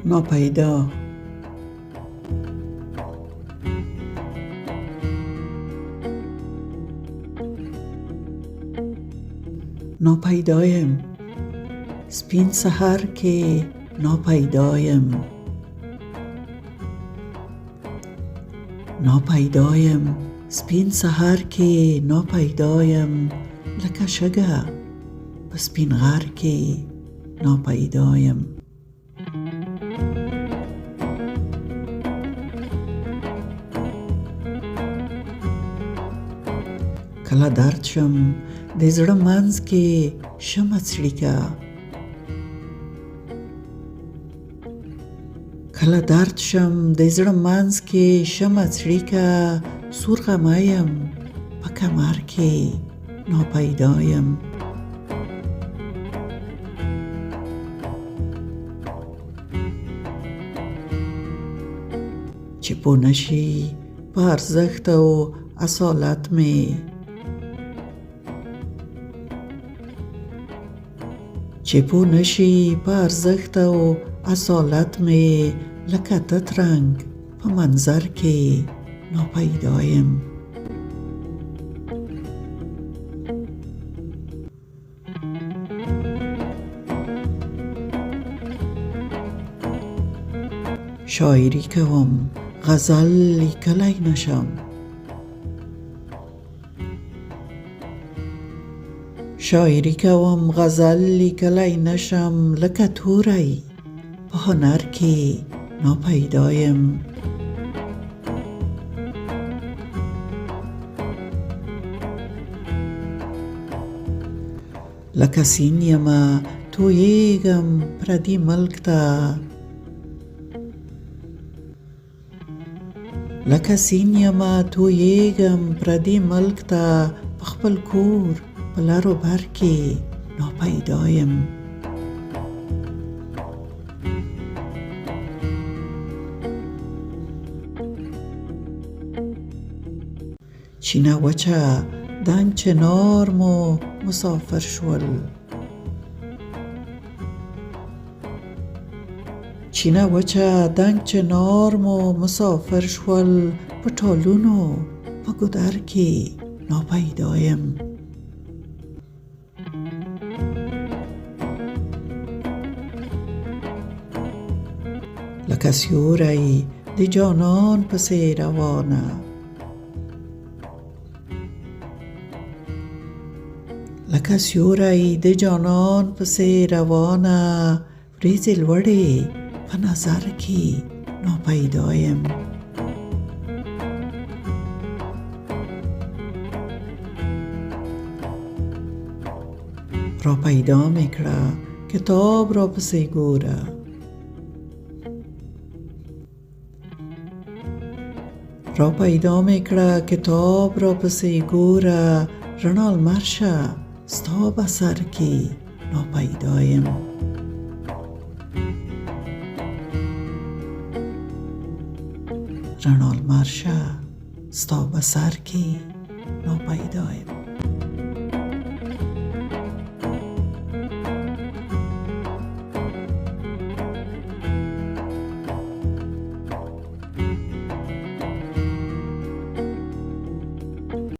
ناپیدا. ناپیدایم سپین سحر که ناپیدایم. ناپیدایم سپین سحر که ناپیدایم. لکه شگه په سپین غر کې ناپیدایم. کله درد شم د زړه منځ کې شمه څړیکه. کله درد شم د زړه منځ کې شمه څړیکه. سور غمه یم په کمر کې ناپیدایم. چې پوه نشي په ارزښت او اصالت مې. چې پوه نشي په ارزښت او اصالت مې. لکه تت رنګ په منظر کې ناپیدایم. شاعری کوم غزل لیکلی نشم. شاعری کوم غزل لیکلی نشم. لکه توری په هنر کې ناپیدایم. لکه سیند یمه تویېږم پردي ملک ته. لکه سیند یمه تویېږم پردي ملک ته. په خپل کور په لر و بر کې ناپیدایم. چینه وچه دنګ چنار مو مسافر شول. چینه وچه دنګ چنار مو مسافر شول. په ټالونو په ګودر کې ناپیدایم. لکه سیوری د جانان پسې روانه. لکه سیوری د جانان پسې روانه. وریځې لوړې په نظر کې ناپیدایم. را پیدا می کړه کتاب را پسې ګوره. را پیدا می کړه کتاب را پسې ګوره. رڼا لمر شه ستا په سر کې ناپیدایم. رڼا لمر شه ستا په سر کې ناپیدایم.